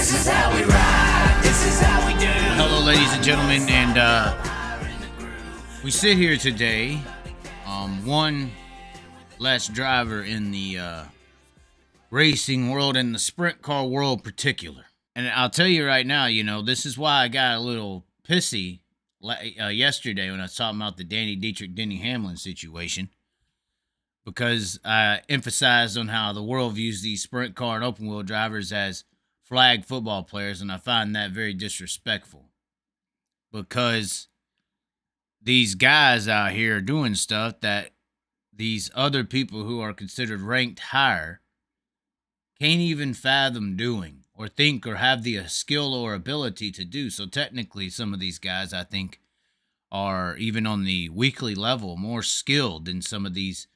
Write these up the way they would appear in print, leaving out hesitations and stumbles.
This is how we ride. This is how we do. Hello, ladies and gentlemen, and we sit here today. One less driver in the racing world and the sprint car world in particular. And I'll tell you right now, you know, this is why I got a little pissy yesterday when I was talking about the Danny Dietrich, Denny Hamlin situation, because I emphasized on how the world views these sprint car and open wheel drivers as flag football players, and I find that very disrespectful, because these guys out here are doing stuff that these other people who are considered ranked higher can't even fathom doing or think or have the skill or ability to do. So technically, some of these guys, I think, are even on the weekly level more skilled than some of these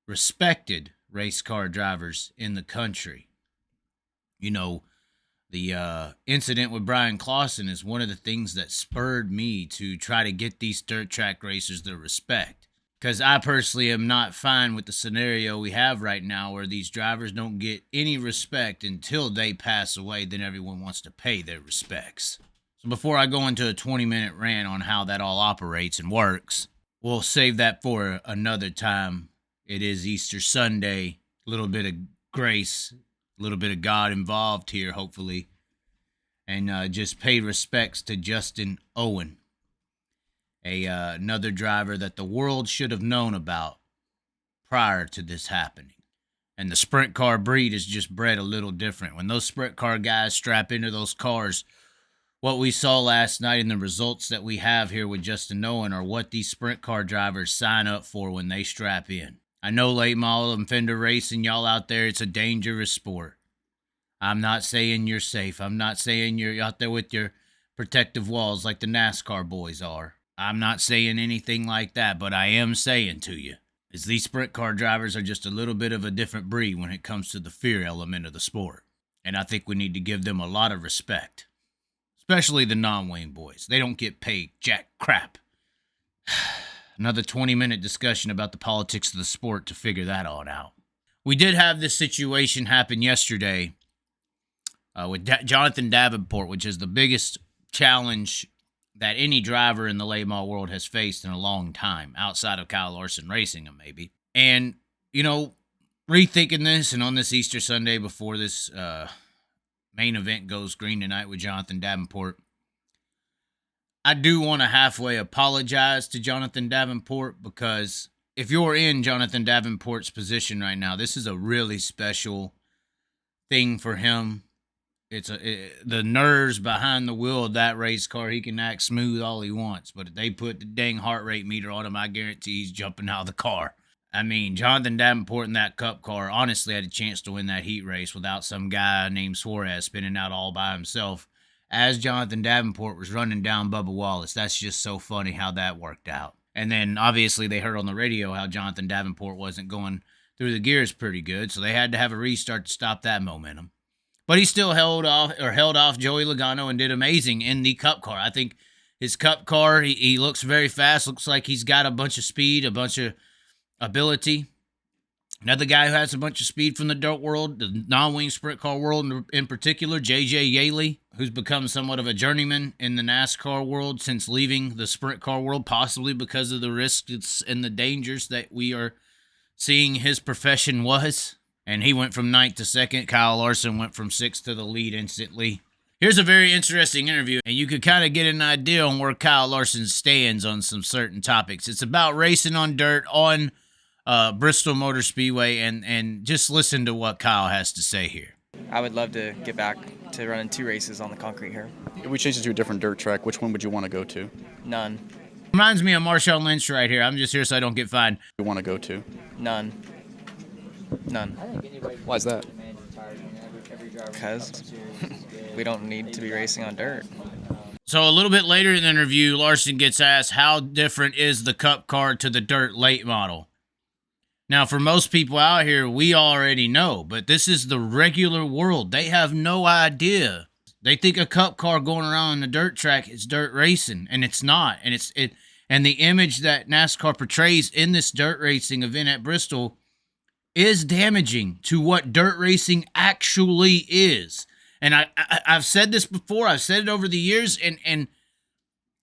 respected race car drivers in the country. You know, the incident with Brian Clausen is one of the things that spurred me to try to get these dirt track racers their respect. Because I personally am not fine with the scenario we have right now where these drivers don't get any respect until they pass away. Then everyone wants to pay their respects. So before I go into a 20-minute rant on how that all operates and works, we'll save that for another time. It is Easter Sunday. A little bit of grace, a little bit of God involved here, hopefully. And just pay respects to Justin Owen. Another driver that the world should have known about prior to this happening. And the sprint car breed is just bred a little different. When those sprint car guys strap into those cars, what we saw last night and the results that we have here with Justin Owen are what these sprint car drivers sign up for when they strap in. I know late model and fender racing, y'all out there, it's a dangerous sport. I'm not saying you're safe. I'm not saying you're out there with your protective walls like the NASCAR boys are. I'm not saying anything like that, but I am saying to you is these sprint car drivers are just a little bit of a different breed when it comes to the fear element of the sport. And I think we need to give them a lot of respect, especially the non-Wayne boys. They don't get paid jack crap. Another 20-minute discussion about the politics of the sport to figure that all out. We did have this situation happen yesterday with Jonathan Davenport, which is the biggest challenge that any driver in the late model world has faced in a long time, outside of Kyle Larson racing him, maybe. And, you know, rethinking this, and on this Easter Sunday before this main event goes green tonight with Jonathan Davenport, I do want to halfway apologize to Jonathan Davenport, because if you're in Jonathan Davenport's position right now, this is a really special thing for him. It's the nerves behind the wheel of that race car. He can act smooth all he wants, but if they put the dang heart rate meter on him, I guarantee he's jumping out of the car. I mean, Jonathan Davenport in that cup car honestly had a chance to win that heat race without some guy named Suarez spinning out all by himself as Jonathan Davenport was running down Bubba Wallace. That's just so funny how that worked out. And then obviously they heard on the radio how Jonathan Davenport wasn't going through the gears pretty good, so they had to have a restart to stop that momentum. But he still held off Joey Logano and did amazing in the cup car. I think his cup car, he looks very fast. Looks like he's got a bunch of speed, a bunch of ability. Another guy who has a bunch of speed from the dirt world, the non-wing sprint car world in particular, J.J. Yaley, who's become somewhat of a journeyman in the NASCAR world since leaving the sprint car world, possibly because of the risks and the dangers that we are seeing his profession was. And he went from 9th to 2nd. Kyle Larson went from 6th to the lead instantly. Here's a very interesting interview, and you could kind of get an idea on where Kyle Larson stands on some certain topics. It's about racing on dirt on Bristol Motor Speedway, and just listen to what Kyle has to say here. I would love to get back to running 2 races on the concrete here. If we changed it to a different dirt track, which one would you want to go to? None. Reminds me of Marshawn Lynch right here. I'm just here so I don't get fined. You want to go to? None. Why is that? Because we don't need to be racing on dirt. So a little bit later in the interview, Larson gets asked, how different is the cup car to the dirt late model? Now, for most people out here, we already know, but this is the regular world. They have no idea. They think a cup car going around on the dirt track is dirt racing, and it's not. And the image that NASCAR portrays in this dirt racing event at Bristol is damaging to what dirt racing actually is. And I've said this before. I've said it over the years, and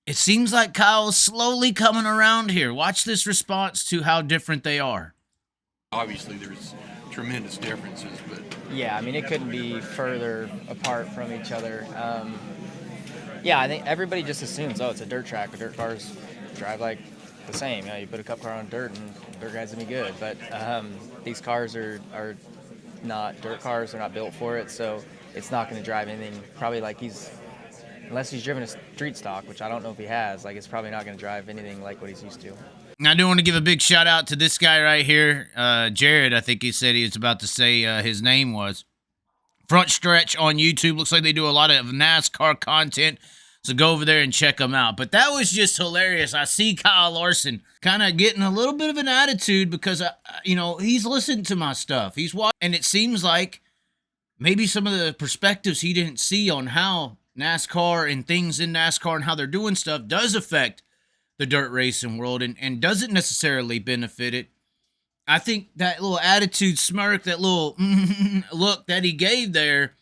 it seems like Kyle is slowly coming around here. Watch this response to how different they are. Obviously, there's tremendous differences, but Yeah, I mean, it couldn't be further apart from each other. Yeah, I think everybody just assumes, oh, it's a dirt track. Dirt cars drive like the same. You know, you put a cup car on dirt, and dirt guy's gonna be good. But these cars are not dirt cars. They're not built for it, so it's not going to drive anything. Probably like unless he's driven a street stock, which I don't know if he has. Like, it's probably not going to drive anything like what he's used to. Now, I do want to give a big shout out to this guy right here, Jared. I think he said he was about to say his name was. Front Stretch on YouTube. Looks like they do a lot of NASCAR content, so go over there and check them out. But that was just hilarious. I see Kyle Larson kind of getting a little bit of an attitude because, he's listened to my stuff. He's watched, and it seems like maybe some of the perspectives he didn't see on how NASCAR and things in NASCAR and how they're doing stuff does affect the dirt racing world and doesn't necessarily benefit it. I think that little attitude smirk, that little look that he gave there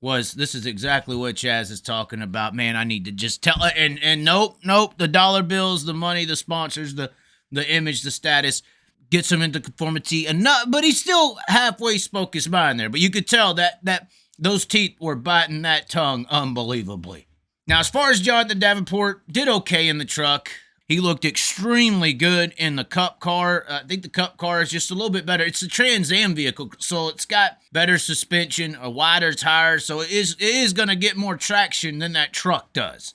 was, this is exactly what Chaz is talking about. Man, I need to just tell it. And nope, the dollar bills, the money, the sponsors, the image, the status gets him into conformity. But he still halfway spoke his mind there. But you could tell that those teeth were biting that tongue unbelievably. Now, as far as Jonathan Davenport, did okay in the truck. He looked extremely good in the Cup car. I think the Cup car is just a little bit better. It's a Trans Am vehicle, so it's got better suspension, a wider tire, so it is going to get more traction than that truck does.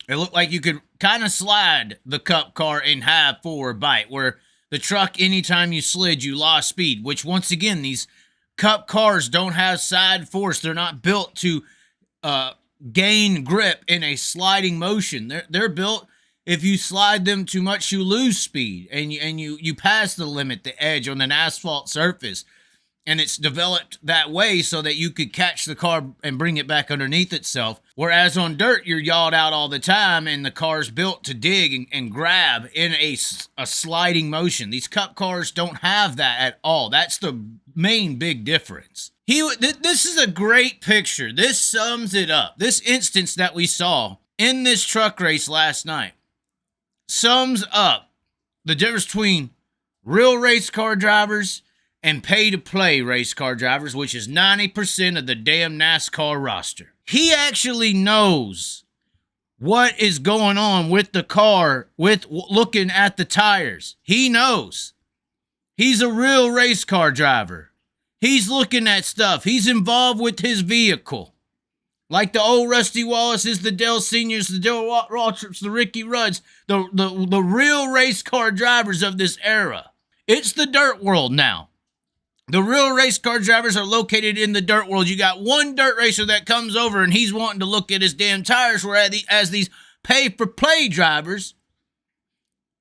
It looked like you could kind of slide the Cup car in half forward bite, where the truck, anytime you slid, you lost speed, which, once again, these Cup cars don't have side force. They're not built to gain grip in a sliding motion. They're built, if you slide them too much, you lose speed, and you pass the limit, the edge on an asphalt surface. And it's developed that way so that you could catch the car and bring it back underneath itself. Whereas on dirt, you're yawed out all the time, and the car's built to dig and grab in a sliding motion. These Cup cars don't have that at all. That's the main big difference. This is a great picture. This sums it up. This instance that we saw in this truck race last night sums up the difference between real race car drivers and pay-to-play race car drivers, which is 90% of the damn NASCAR roster. He actually knows what is going on with the car, with looking at the tires. He knows. He's a real race car driver. He's looking at stuff. He's involved with his vehicle. Like the old Rusty Wallaces, the Dale Seniors, the Dale Waltrips, the Ricky Rudds, the real race car drivers of this era. It's the dirt world now. The real race car drivers are located in the dirt world. You got one dirt racer that comes over and he's wanting to look at his damn tires, whereas these pay-for-play drivers,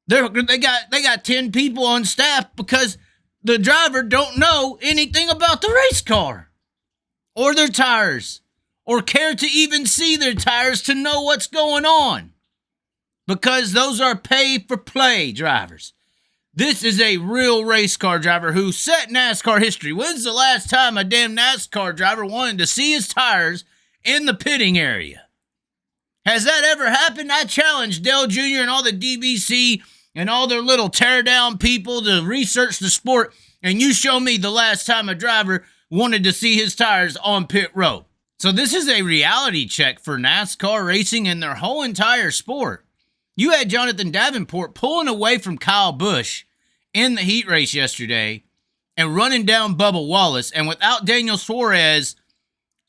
they got 10 people on staff because the driver don't know anything about the race car or their tires, or care to even see their tires to know what's going on, because those are pay-for-play drivers. This is a real race car driver who set NASCAR history. When's the last time a damn NASCAR driver wanted to see his tires in the pitting area? Has that ever happened? I challenge Dale Jr. and all the DBC and all their little tear-down people to research the sport, and you show me the last time a driver wanted to see his tires on pit road. So this is a reality check for NASCAR racing and their whole entire sport. You had Jonathan Davenport pulling away from Kyle Busch in the heat race yesterday and running down Bubba Wallace, and without Daniel Suarez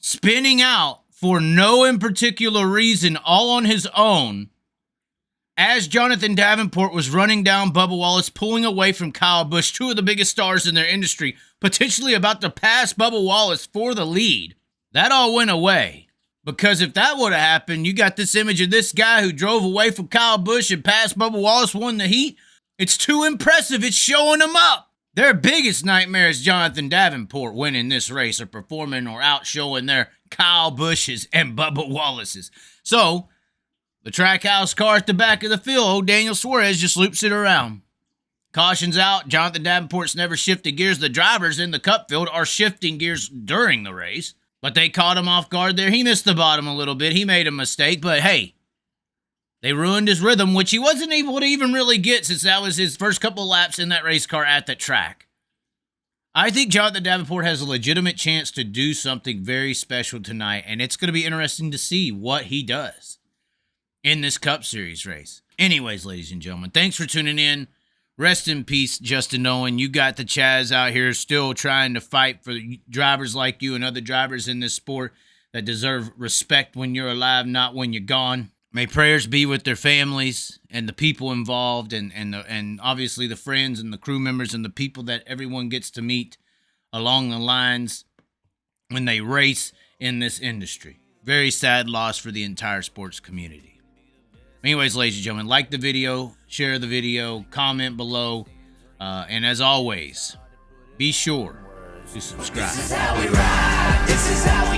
spinning out for no in particular reason, all on his own, as Jonathan Davenport was running down Bubba Wallace, pulling away from Kyle Busch, two of the biggest stars in their industry, potentially about to pass Bubba Wallace for the lead. That all went away, because if that would have happened, you got this image of this guy who drove away from Kyle Busch and passed Bubba Wallace, won the heat. It's too impressive. It's showing them up. Their biggest nightmare is Jonathan Davenport winning this race or performing or outshowing their Kyle Busches and Bubba Wallaces. So the Trackhouse car at the back of the field, old Daniel Suarez just loops it around. Caution's out. Jonathan Davenport's never shifted gears. The drivers in the Cup field are shifting gears during the race. But they caught him off guard there. He missed the bottom a little bit. He made a mistake, but hey, they ruined his rhythm, which he wasn't able to even really get since that was his first couple laps in that race car at the track. I think Jonathan Davenport has a legitimate chance to do something very special tonight, and it's going to be interesting to see what he does in this Cup Series race. Anyways, ladies and gentlemen, thanks for tuning in. Rest in peace, Justin Owen. You got the Chaz out here still trying to fight for drivers like you and other drivers in this sport that deserve respect when you're alive, not when you're gone. May prayers be with their families and the people involved and obviously the friends and the crew members and the people that everyone gets to meet along the lines when they race in this industry. Very sad loss for the entire sports community. Anyways, ladies and gentlemen, like the video, share the video, comment below, and as always, be sure to subscribe. This is how we ride. This is how we